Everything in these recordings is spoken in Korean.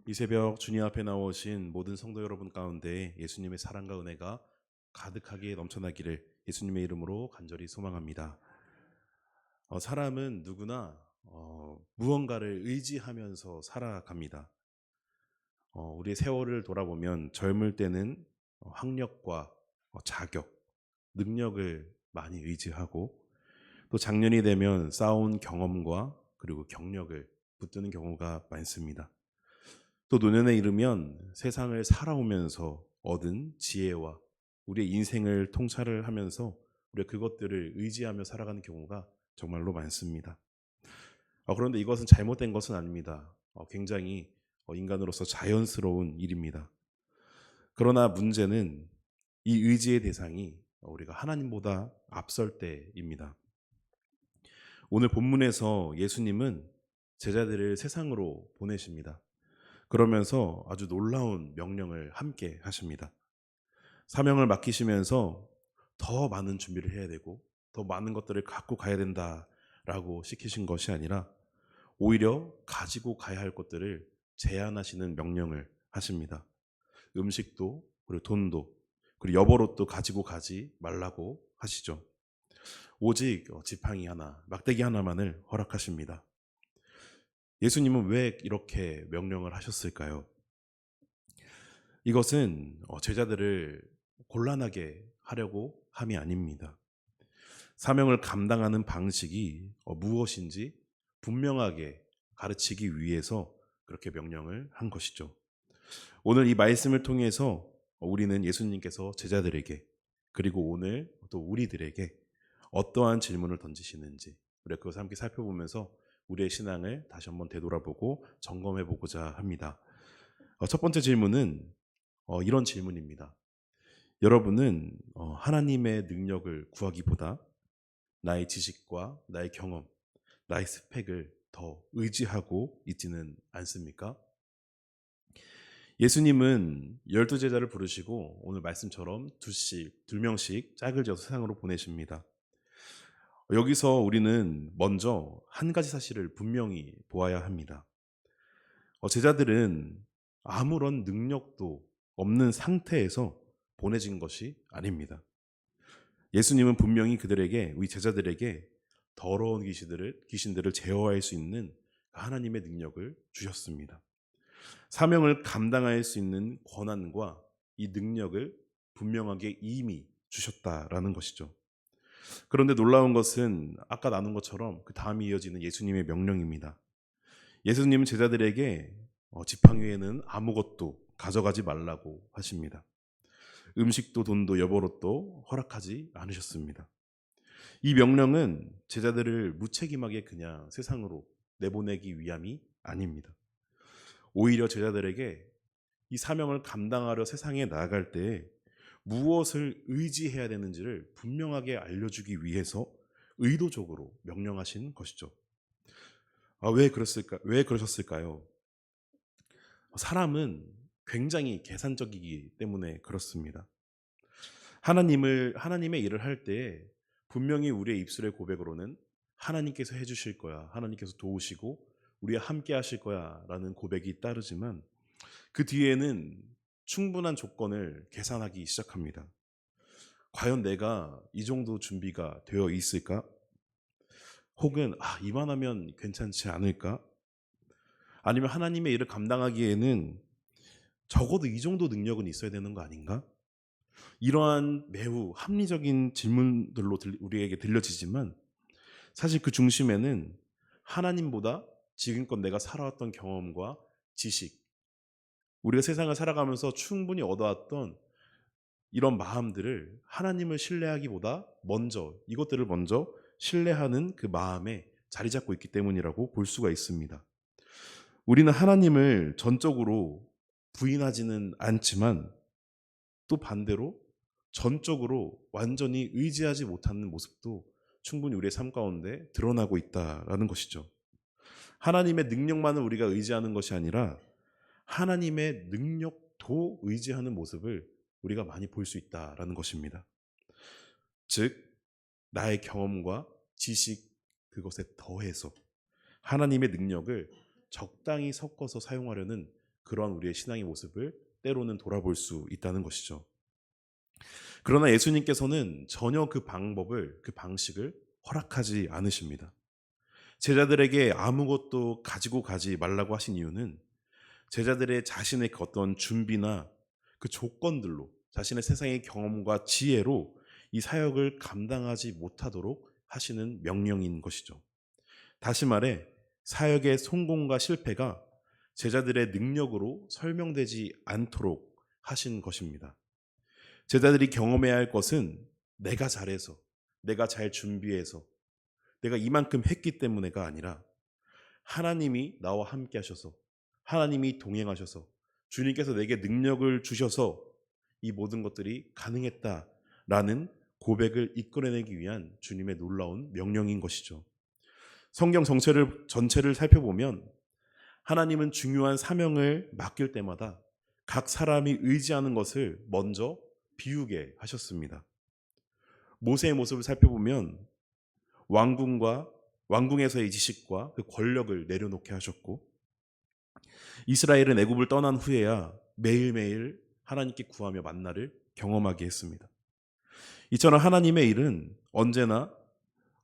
이 새벽 주님 앞에 나오신 모든 성도 여러분 가운데 예수님의 사랑과 은혜가 가득하게 넘쳐나기를 예수님의 이름으로 간절히 소망합니다. 사람은 누구나 무언가를 의지하면서 살아갑니다. 우리의 세월을 돌아보면 젊을 때는 학력과 자격, 능력을 많이 의지하고, 또 장년이 되면 쌓아온 경험과 그리고 경력을 붙드는 경우가 많습니다. 또 노년에 이르면 세상을 살아오면서 얻은 지혜와 우리의 인생을 통찰을 하면서 우리가 그것들을 의지하며 살아가는 경우가 정말로 많습니다. 그런데 이것은 잘못된 것은 아닙니다. 굉장히 인간으로서 자연스러운 일입니다. 그러나 문제는 이 의지의 대상이 우리가 하나님보다 앞설 때입니다. 오늘 본문에서 예수님은 제자들을 세상으로 보내십니다. 그러면서 아주 놀라운 명령을 함께 하십니다. 사명을 맡기시면서 더 많은 준비를 해야 되고 더 많은 것들을 갖고 가야 된다라고 시키신 것이 아니라 오히려 가지고 가야 할 것들을 제한하시는 명령을 하십니다. 음식도 그리고 돈도 그리고 여벌옷도 가지고 가지 말라고 하시죠. 오직 지팡이 하나, 막대기 하나만을 허락하십니다. 예수님은 왜 이렇게 명령을 하셨을까요? 이것은 제자들을 곤란하게 하려고 함이 아닙니다. 사명을 감당하는 방식이 무엇인지 분명하게 가르치기 위해서 그렇게 명령을 한 것이죠. 오늘 이 말씀을 통해서 우리는 예수님께서 제자들에게 그리고 오늘 또 우리들에게 어떠한 질문을 던지시는지 우리가 그것을 함께 살펴보면서 우리의 신앙을 다시 한번 되돌아보고 점검해 보고자 합니다. 첫 번째 질문은 이런 질문입니다. 여러분은 하나님의 능력을 구하기보다 나의 지식과 나의 경험, 나의 스펙을 더 의지하고 있지는 않습니까? 예수님은 12제자를 부르시고 오늘 말씀처럼 두 명씩 짝을 지어서 세상으로 보내십니다. 여기서 우리는 먼저 한 가지 사실을 분명히 보아야 합니다. 제자들은 아무런 능력도 없는 상태에서 보내진 것이 아닙니다. 예수님은 분명히 그들에게, 우리 제자들에게 더러운 귀신들을 제어할 수 있는 하나님의 능력을 주셨습니다. 사명을 감당할 수 있는 권한과 이 능력을 분명하게 이미 주셨다라는 것이죠. 그런데 놀라운 것은 아까 나눈 것처럼 그 다음에 이어지는 예수님의 명령입니다. 예수님은 제자들에게 지팡이 외에는 아무것도 가져가지 말라고 하십니다. 음식도 돈도 여벌옷도 허락하지 않으셨습니다. 이 명령은 제자들을 무책임하게 그냥 세상으로 내보내기 위함이 아닙니다. 오히려 제자들에게 이 사명을 감당하려 세상에 나아갈 때 무엇을 의지해야 되는지를 분명하게 알려주기 위해서 의도적으로 명령하신 것이죠. 왜 그랬을까? 왜 그러셨을까요? 사람은 굉장히 계산적이기 때문에 그렇습니다. 하나님의 일을 할 때 분명히 우리의 입술의 고백으로는 하나님께서 해주실 거야, 하나님께서 도우시고 우리와 함께 하실 거야라는 고백이 따르지만 그 뒤에는 충분한 조건을 계산하기 시작합니다. 과연 내가 이 정도 준비가 되어 있을까? 혹은 이만하면 괜찮지 않을까? 아니면 하나님의 일을 감당하기에는 적어도 이 정도 능력은 있어야 되는 거 아닌가? 이러한 매우 합리적인 질문들로 우리에게 들려지지만 사실 그 중심에는 하나님보다 지금껏 내가 살아왔던 경험과 지식, 우리가 세상을 살아가면서 충분히 얻어왔던 이런 마음들을 하나님을 신뢰하기보다 이것들을 먼저 신뢰하는 그 마음에 자리 잡고 있기 때문이라고 볼 수가 있습니다. 우리는 하나님을 전적으로 부인하지는 않지만 또 반대로 전적으로 완전히 의지하지 못하는 모습도 충분히 우리의 삶 가운데 드러나고 있다라는 것이죠. 하나님의 능력만을 우리가 의지하는 것이 아니라 하나님의 능력도 의지하는 모습을 우리가 많이 볼 수 있다라는 것입니다. 즉 나의 경험과 지식 그것에 더해서 하나님의 능력을 적당히 섞어서 사용하려는 그런 우리의 신앙의 모습을 때로는 돌아볼 수 있다는 것이죠. 그러나 예수님께서는 전혀 그 방법을, 그 방식을 허락하지 않으십니다. 제자들에게 아무것도 가지고 가지 말라고 하신 이유는 제자들의 자신의 그 어떤 준비나 그 조건들로, 자신의 세상의 경험과 지혜로 이 사역을 감당하지 못하도록 하시는 명령인 것이죠. 다시 말해 사역의 성공과 실패가 제자들의 능력으로 설명되지 않도록 하신 것입니다. 제자들이 경험해야 할 것은 내가 잘해서, 내가 잘 준비해서, 내가 이만큼 했기 때문에가 아니라 하나님이 나와 함께 하셔서, 하나님이 동행하셔서, 주님께서 내게 능력을 주셔서 이 모든 것들이 가능했다라는 고백을 이끌어내기 위한 주님의 놀라운 명령인 것이죠. 성경 전체를 살펴보면 하나님은 중요한 사명을 맡길 때마다 각 사람이 의지하는 것을 먼저 비우게 하셨습니다. 모세의 모습을 살펴보면 왕궁에서의 지식과 그 권력을 내려놓게 하셨고, 이스라엘은 애굽을 떠난 후에야 매일매일 하나님께 구하며 만나를 경험하게 했습니다. 이처럼 하나님의 일은 언제나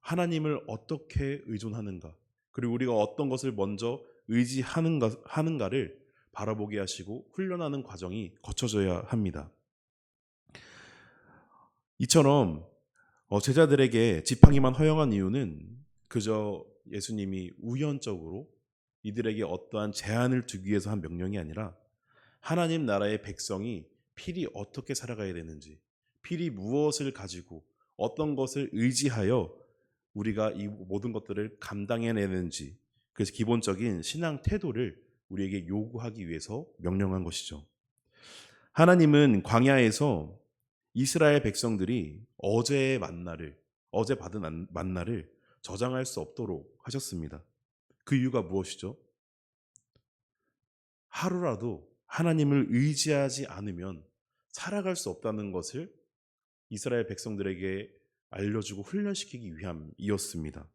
하나님을 어떻게 의존하는가, 그리고 우리가 어떤 것을 먼저 의지하는가를 바라보게 하시고 훈련하는 과정이 거쳐져야 합니다. 이처럼 제자들에게 지팡이만 허용한 이유는 그저 예수님이 우연적으로 이들에게 어떠한 제한을 두기 위해서 한 명령이 아니라 하나님 나라의 백성이 필히 어떻게 살아가야 되는지, 필히 무엇을 가지고 어떤 것을 의지하여 우리가 이 모든 것들을 감당해내는지, 그래서 기본적인 신앙 태도를 우리에게 요구하기 위해서 명령한 것이죠. 하나님은 광야에서 이스라엘 백성들이 어제 받은 만나를 저장할 수 없도록 하셨습니다. 그 이유가 무엇이죠? 하루라도 하나님을 의지하지 않으면 살아갈 수 없다는 것을 이스라엘 백성들에게 알려주고 훈련시키기 위함이었습니다.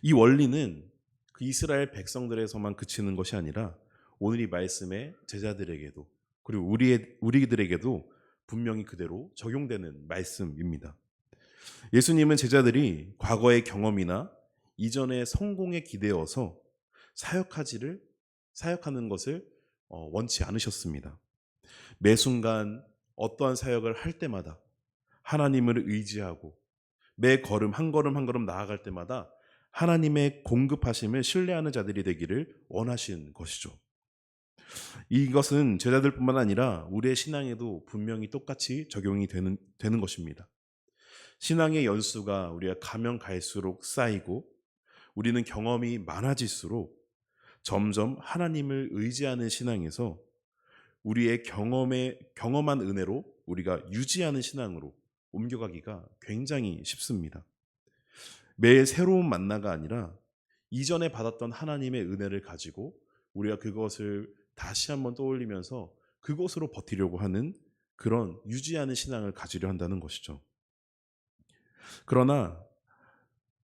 이 원리는 그 이스라엘 백성들에서만 그치는 것이 아니라 오늘 이 말씀의 제자들에게도, 그리고 우리들에게도 분명히 그대로 적용되는 말씀입니다. 예수님은 제자들이 과거의 경험이나 이전의 성공에 기대어서 사역하는 것을 원치 않으셨습니다. 매 순간 어떠한 사역을 할 때마다 하나님을 의지하고 매 걸음 한 걸음 한 걸음 나아갈 때마다 하나님의 공급하심을 신뢰하는 자들이 되기를 원하신 것이죠. 이것은 제자들뿐만 아니라 우리의 신앙에도 분명히 똑같이 적용이 되는 것입니다. 신앙의 연수가 우리가 가면 갈수록 쌓이고 우리는 경험이 많아질수록 점점 하나님을 의지하는 신앙에서 우리의 경험한 은혜로 우리가 유지하는 신앙으로 옮겨가기가 굉장히 쉽습니다. 매일 새로운 만나가 아니라 이전에 받았던 하나님의 은혜를 가지고 우리가 그것을 다시 한번 떠올리면서 그것으로 버티려고 하는 그런 유지하는 신앙을 가지려 한다는 것이죠. 그러나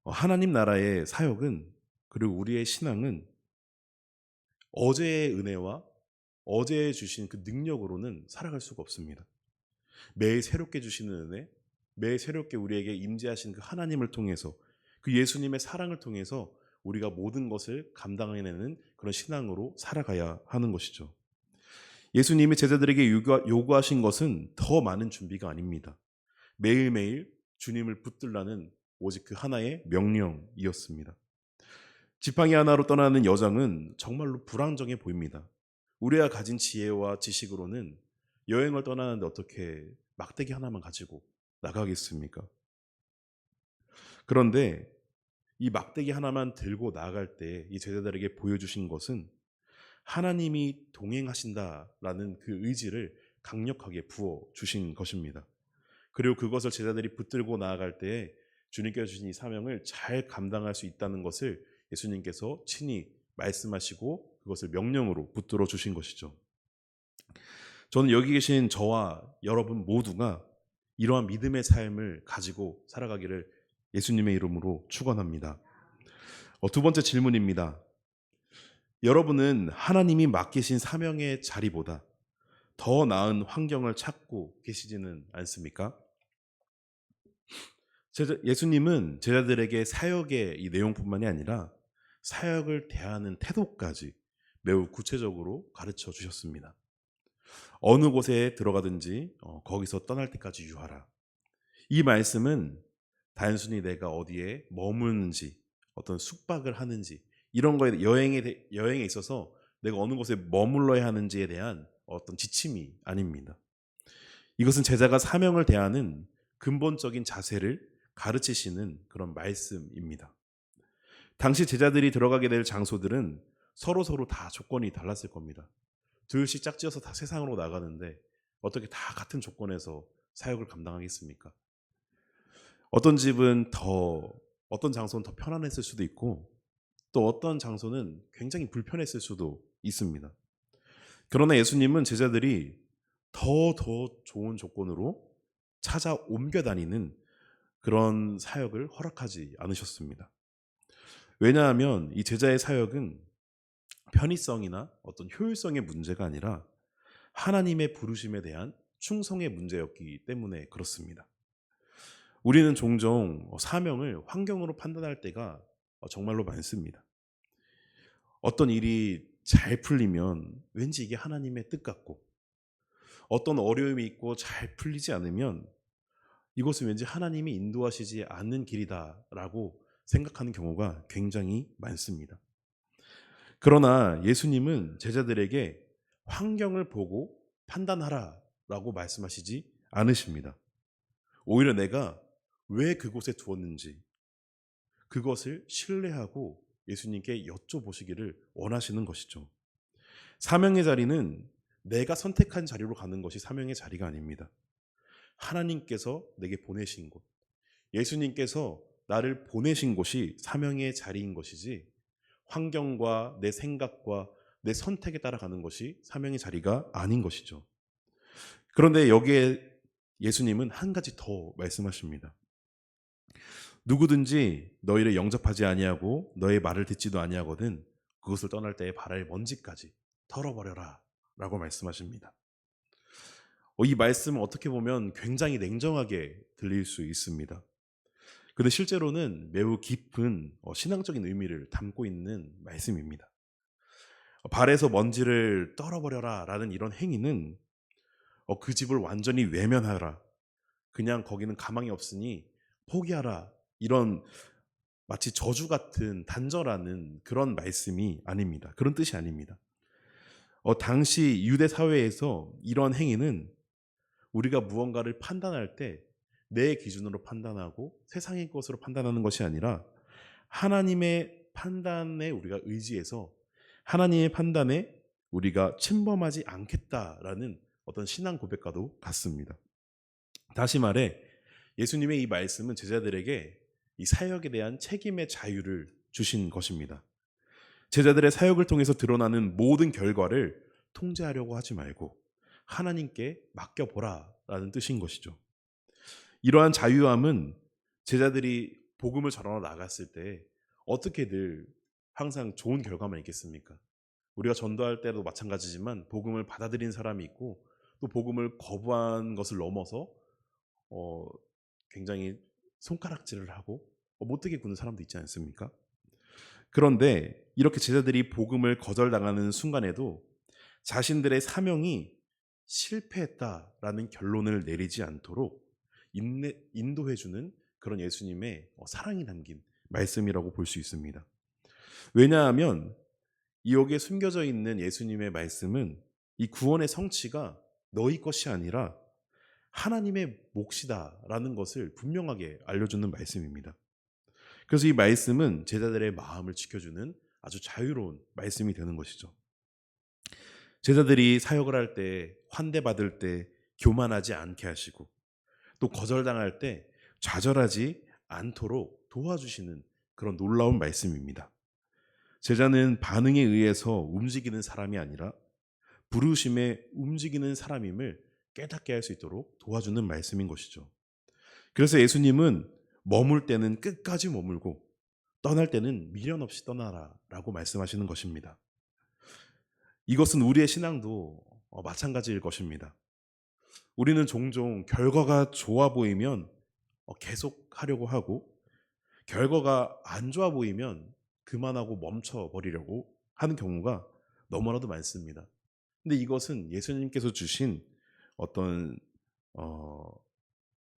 하나님 나라의 사역은, 그리고 우리의 신앙은 어제의 은혜와 어제에 주신 그 능력으로는 살아갈 수가 없습니다. 매일 새롭게 주시는 은혜, 매일 새롭게 우리에게 임재하신 그 하나님을 통해서, 그 예수님의 사랑을 통해서 우리가 모든 것을 감당해내는 그런 신앙으로 살아가야 하는 것이죠. 예수님이 제자들에게 요구하신 것은 더 많은 준비가 아닙니다. 매일매일 주님을 붙들라는 오직 그 하나의 명령이었습니다. 지팡이 하나로 떠나는 여정은 정말로 불안정해 보입니다. 우리가 가진 지혜와 지식으로는 여행을 떠나는데 어떻게 막대기 하나만 가지고 나가겠습니까? 그런데 이 막대기 하나만 들고 나아갈 때 이 제자들에게 보여주신 것은 하나님이 동행하신다라는 그 의지를 강력하게 부어주신 것입니다. 그리고 그것을 제자들이 붙들고 나아갈 때 주님께서 주신 이 사명을 잘 감당할 수 있다는 것을 예수님께서 친히 말씀하시고 그것을 명령으로 붙들어 주신 것이죠. 저는 여기 계신 저와 여러분 모두가 이러한 믿음의 삶을 가지고 살아가기를 예수님의 이름으로 축원합니다. 두 번째 질문입니다. 여러분은 하나님이 맡기신 사명의 자리보다 더 나은 환경을 찾고 계시지는 않습니까? 예수님은 제자들에게 사역의 이 내용뿐만이 아니라 사역을 대하는 태도까지 매우 구체적으로 가르쳐 주셨습니다. 어느 곳에 들어가든지 거기서 떠날 때까지 유하라. 이 말씀은 단순히 내가 어디에 머무는지, 어떤 숙박을 하는지, 이런 거에 여행에 있어서 내가 어느 곳에 머물러야 하는지에 대한 어떤 지침이 아닙니다. 이것은 제자가 사명을 대하는 근본적인 자세를 가르치시는 그런 말씀입니다. 당시 제자들이 들어가게 될 장소들은 서로 다 조건이 달랐을 겁니다. 둘씩 짝지어서 다 세상으로 나가는데 어떻게 다 같은 조건에서 사역을 감당하겠습니까? 어떤 집은 어떤 장소는 더 편안했을 수도 있고 또 어떤 장소는 굉장히 불편했을 수도 있습니다. 그러나 예수님은 제자들이 더 좋은 조건으로 찾아 옮겨 다니는 그런 사역을 허락하지 않으셨습니다. 왜냐하면 이 제자의 사역은 편의성이나 어떤 효율성의 문제가 아니라 하나님의 부르심에 대한 충성의 문제였기 때문에 그렇습니다. 우리는 종종 사명을 환경으로 판단할 때가 정말로 많습니다. 어떤 일이 잘 풀리면 왠지 이게 하나님의 뜻 같고, 어떤 어려움이 있고 잘 풀리지 않으면 이것은 왠지 하나님이 인도하시지 않는 길이다라고 생각하는 경우가 굉장히 많습니다. 그러나 예수님은 제자들에게 환경을 보고 판단하라라고 말씀하시지 않으십니다. 오히려 내가 왜 그곳에 두었는지 그것을 신뢰하고 예수님께 여쭤보시기를 원하시는 것이죠. 사명의 자리는 내가 선택한 자리로 가는 것이 사명의 자리가 아닙니다. 하나님께서 내게 보내신 곳, 예수님께서 나를 보내신 곳이 사명의 자리인 것이지 환경과 내 생각과 내 선택에 따라가는 것이 사명의 자리가 아닌 것이죠. 그런데 여기에 예수님은 한 가지 더 말씀하십니다. 누구든지 너희를 영접하지 아니하고 너의 말을 듣지도 아니하거든 그것을 떠날 때의 발의 먼지까지 털어버려라 라고 말씀하십니다. 이 말씀은 어떻게 보면 굉장히 냉정하게 들릴 수 있습니다. 그런데 실제로는 매우 깊은 신앙적인 의미를 담고 있는 말씀입니다. 발에서 먼지를 떨어버려라 라는 이런 행위는 그 집을 완전히 외면하라, 그냥 거기는 가망이 없으니 포기하라, 이런 마치 저주 같은 단절하는 그런 말씀이 아닙니다. 그런 뜻이 아닙니다. 당시 유대 사회에서 이런 행위는 우리가 무언가를 판단할 때 내 기준으로 판단하고 세상의 것으로 판단하는 것이 아니라 하나님의 판단에 우리가 의지해서 하나님의 판단에 우리가 침범하지 않겠다라는 어떤 신앙 고백과도 같습니다. 다시 말해 예수님의 이 말씀은 제자들에게 이 사역에 대한 책임의 자유를 주신 것입니다. 제자들의 사역을 통해서 드러나는 모든 결과를 통제하려고 하지 말고 하나님께 맡겨보라 라는 뜻인 것이죠. 이러한 자유함은 제자들이 복음을 전하러 나갔을 때 어떻게 늘 항상 좋은 결과만 있겠습니까? 우리가 전도할 때도 마찬가지지만 복음을 받아들인 사람이 있고 또 복음을 거부한 것을 넘어서 어, 굉장히 손가락질을 하고 못되게 구는 사람도 있지 않습니까? 그런데 이렇게 제자들이 복음을 거절당하는 순간에도 자신들의 사명이 실패했다라는 결론을 내리지 않도록 인도해주는 그런 예수님의 사랑이 담긴 말씀이라고 볼 수 있습니다. 왜냐하면 이 여기에 숨겨져 있는 예수님의 말씀은 이 구원의 성취가 너희 것이 아니라 하나님의 몫이다라는 것을 분명하게 알려주는 말씀입니다. 그래서 이 말씀은 제자들의 마음을 지켜주는 아주 자유로운 말씀이 되는 것이죠. 제자들이 사역을 할 때, 환대받을 때 교만하지 않게 하시고 또 거절당할 때 좌절하지 않도록 도와주시는 그런 놀라운 말씀입니다. 제자는 반응에 의해서 움직이는 사람이 아니라 부르심에 움직이는 사람임을 깨닫게 할 수 있도록 도와주는 말씀인 것이죠. 그래서 예수님은 머물 때는 끝까지 머물고 떠날 때는 미련 없이 떠나라 라고 말씀하시는 것입니다. 이것은 우리의 신앙도 마찬가지일 것입니다. 우리는 종종 결과가 좋아 보이면 계속 하려고 하고, 결과가 안 좋아 보이면 그만하고 멈춰 버리려고 하는 경우가 너무나도 많습니다. 근데 이것은 예수님께서 주신 어떤 어,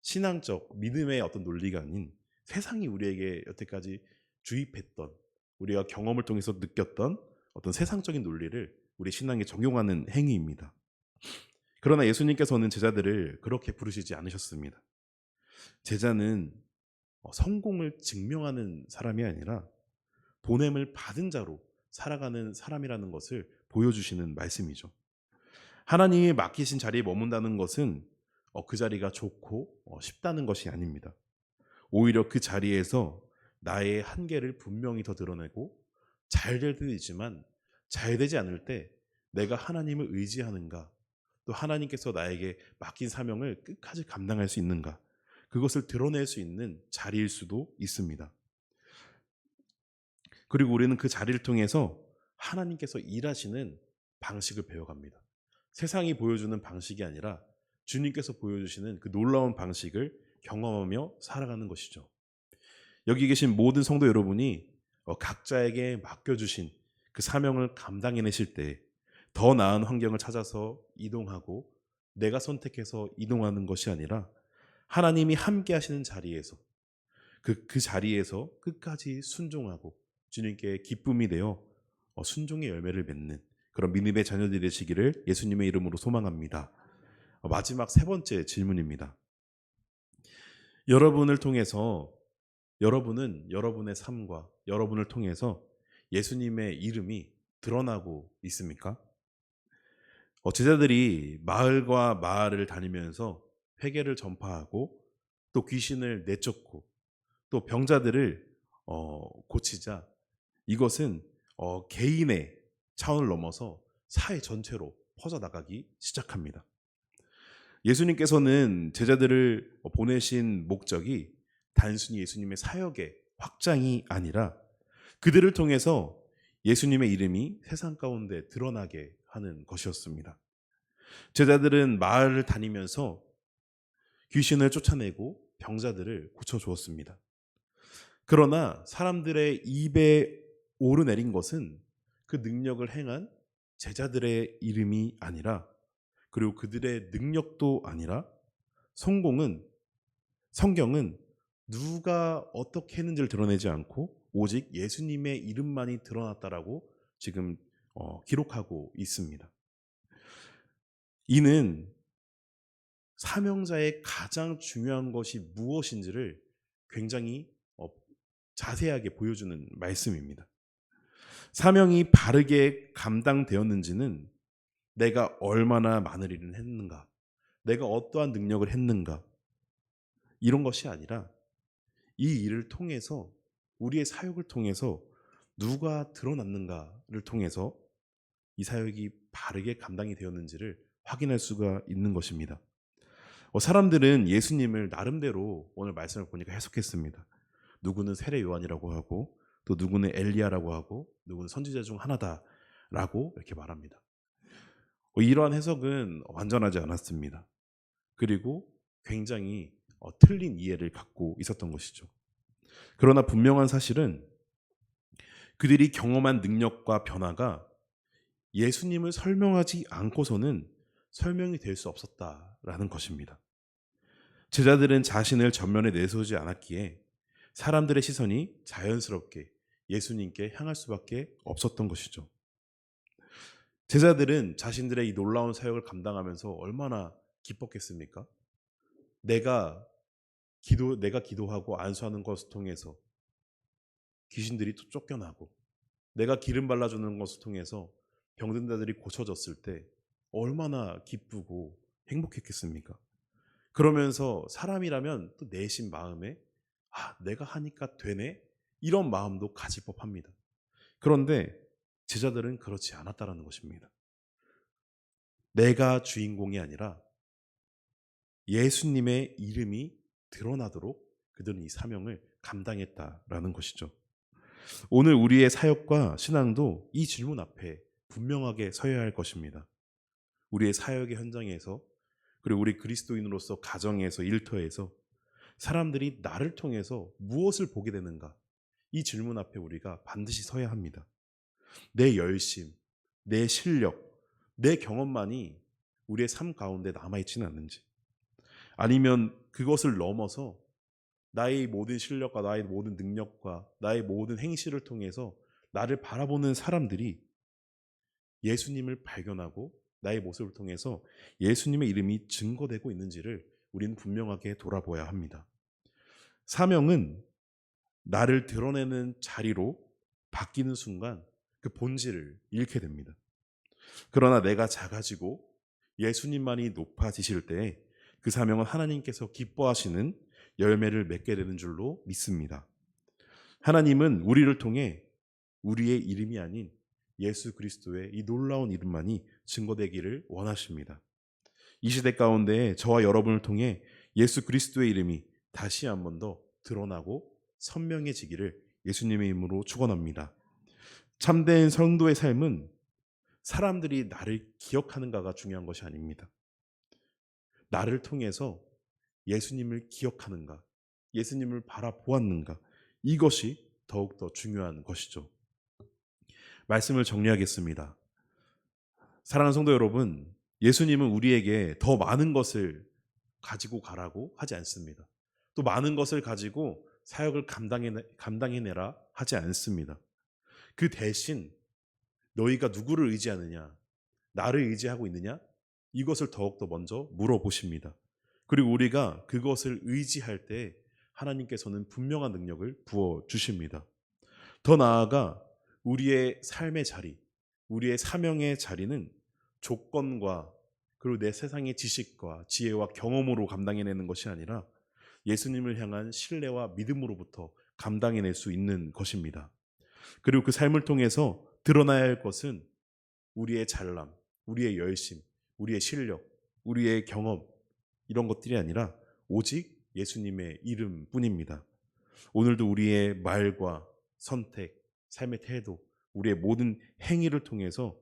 신앙적 믿음의 어떤 논리가 아닌, 세상이 우리에게 여태까지 주입했던, 우리가 경험을 통해서 느꼈던 어떤 세상적인 논리를 우리 신앙에 적용하는 행위입니다. 그러나 예수님께서는 제자들을 그렇게 부르시지 않으셨습니다. 제자는 성공을 증명하는 사람이 아니라 보냄을 받은 자로 살아가는 사람이라는 것을 보여주시는 말씀이죠. 하나님이 맡기신 자리에 머문다는 것은 그 자리가 좋고 쉽다는 것이 아닙니다. 오히려 그 자리에서 나의 한계를 분명히 더 드러내고, 잘 될 때도 있지만 잘 되지 않을 때 내가 하나님을 의지하는가, 또 하나님께서 나에게 맡긴 사명을 끝까지 감당할 수 있는가, 그것을 드러낼 수 있는 자리일 수도 있습니다. 그리고 우리는 그 자리를 통해서 하나님께서 일하시는 방식을 배워갑니다. 세상이 보여주는 방식이 아니라 주님께서 보여주시는 그 놀라운 방식을 경험하며 살아가는 것이죠. 여기 계신 모든 성도 여러분이 각자에게 맡겨주신 그 사명을 감당해내실 때 더 나은 환경을 찾아서 이동하고, 내가 선택해서 이동하는 것이 아니라 하나님이 함께 하시는 자리에서, 그 자리에서 끝까지 순종하고 주님께 기쁨이 되어 순종의 열매를 맺는 그런 믿음의 자녀들이 되시기를 예수님의 이름으로 소망합니다. 마지막 세 번째 질문입니다. 여러분을 통해서, 여러분은 여러분의 삶과 여러분을 통해서 예수님의 이름이 드러나고 있습니까? 제자들이 마을과 마을을 다니면서 회개를 전파하고, 또 귀신을 내쫓고, 또 병자들을 고치자, 이것은 개인의 차원을 넘어서 사회 전체로 퍼져나가기 시작합니다. 예수님께서는 제자들을 보내신 목적이 단순히 예수님의 사역의 확장이 아니라 그들을 통해서 예수님의 이름이 세상 가운데 드러나게 하는 것이었습니다. 제자들은 마을을 다니면서 귀신을 쫓아내고 병자들을 고쳐주었습니다. 그러나 사람들의 입에 오르내린 것은 그 능력을 행한 제자들의 이름이 아니라, 그리고 그들의 능력도 아니라, 성경은 누가 어떻게 했는지를 드러내지 않고 오직 예수님의 이름만이 드러났다라고 지금 기록하고 있습니다. 이는 사명자의 가장 중요한 것이 무엇인지를 굉장히 자세하게 보여주는 말씀입니다. 사명이 바르게 감당되었는지는 내가 얼마나 많은 일을 했는가, 내가 어떠한 능력을 했는가, 이런 것이 아니라 이 일을 통해서, 우리의 사역을 통해서 누가 드러났는가를 통해서 이 사역이 바르게 감당이 되었는지를 확인할 수가 있는 것입니다. 사람들은 예수님을 나름대로 오늘 말씀을 보니까 해석했습니다. 누구는 세례 요한이라고 하고, 또 누구는 엘리야라고 하고, 누구는 선지자 중 하나다라고 이렇게 말합니다. 이러한 해석은 완전하지 않았습니다. 그리고 굉장히 틀린 이해를 갖고 있었던 것이죠. 그러나 분명한 사실은 그들이 경험한 능력과 변화가 예수님을 설명하지 않고서는 설명이 될 수 없었다라는 것입니다. 제자들은 자신을 전면에 내세우지 않았기에 사람들의 시선이 자연스럽게 예수님께 향할 수밖에 없었던 것이죠. 제자들은 자신들의 이 놀라운 사역을 감당하면서 얼마나 기뻤겠습니까? 내가 기도하고 안수하는 것을 통해서 귀신들이 또 쫓겨나고, 내가 기름 발라주는 것을 통해서 병든 자들이 고쳐졌을 때 얼마나 기쁘고 행복했겠습니까? 그러면서 사람이라면 또 내심 마음에 내가 하니까 되네, 이런 마음도 가질 법합니다. 그런데 제자들은 그렇지 않았다라는 것입니다. 내가 주인공이 아니라 예수님의 이름이 드러나도록 그들은 이 사명을 감당했다라는 것이죠. 오늘 우리의 사역과 신앙도 이 질문 앞에 분명하게 서야 할 것입니다. 우리의 사역의 현장에서, 그리고 우리 그리스도인으로서 가정에서, 일터에서 사람들이 나를 통해서 무엇을 보게 되는가, 이 질문 앞에 우리가 반드시 서야 합니다. 내 열심, 내 실력, 내 경험만이 우리의 삶 가운데 남아있지는 않는지, 아니면 그것을 넘어서 나의 모든 실력과 나의 모든 능력과 나의 모든 행실을 통해서 나를 바라보는 사람들이 예수님을 발견하고 나의 모습을 통해서 예수님의 이름이 증거되고 있는지를 우리는 분명하게 돌아보아야 합니다. 사명은 나를 드러내는 자리로 바뀌는 순간 그 본질을 잃게 됩니다. 그러나 내가 작아지고 예수님만이 높아지실 때 그 사명은 하나님께서 기뻐하시는 열매를 맺게 되는 줄로 믿습니다. 하나님은 우리를 통해 우리의 이름이 아닌 예수 그리스도의 이 놀라운 이름만이 증거되기를 원하십니다. 이 시대 가운데 저와 여러분을 통해 예수 그리스도의 이름이 다시 한 번 더 드러나고 선명해지기를 예수님의 이름으로 축원합니다. 참된 성도의 삶은 사람들이 나를 기억하는가가 중요한 것이 아닙니다. 나를 통해서 예수님을 기억하는가, 예수님을 바라보았는가, 이것이 더욱더 중요한 것이죠. 말씀을 정리하겠습니다. 사랑하는 성도 여러분, 예수님은 우리에게 더 많은 것을 가지고 가라고 하지 않습니다. 또 많은 것을 가지고 사역을 감당해내라 하지 않습니다. 그 대신 너희가 누구를 의지하느냐, 나를 의지하고 있느냐, 이것을 더욱더 먼저 물어보십니다. 그리고 우리가 그것을 의지할 때 하나님께서는 분명한 능력을 부어주십니다. 더 나아가 우리의 삶의 자리, 우리의 사명의 자리는 조건과 그리고 내 세상의 지식과 지혜와 경험으로 감당해내는 것이 아니라 예수님을 향한 신뢰와 믿음으로부터 감당해낼 수 있는 것입니다. 그리고 그 삶을 통해서 드러나야 할 것은 우리의 잘남, 우리의 열심, 우리의 실력, 우리의 경험, 이런 것들이 아니라 오직 예수님의 이름뿐입니다. 오늘도 우리의 말과 선택, 삶의 태도, 우리의 모든 행위를 통해서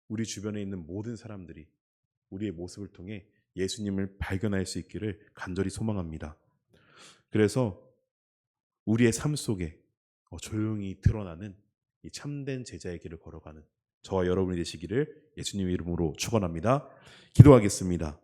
우리 주변에 있는 모든 사람들이 우리의 모습을 통해 예수님을 발견할 수 있기를 간절히 소망합니다. 그래서 우리의 삶 속에 조용히 드러나는 이 참된 제자의 길을 걸어가는 저와 여러분이 되시기를 예수님의 이름으로 축원합니다. 기도하겠습니다.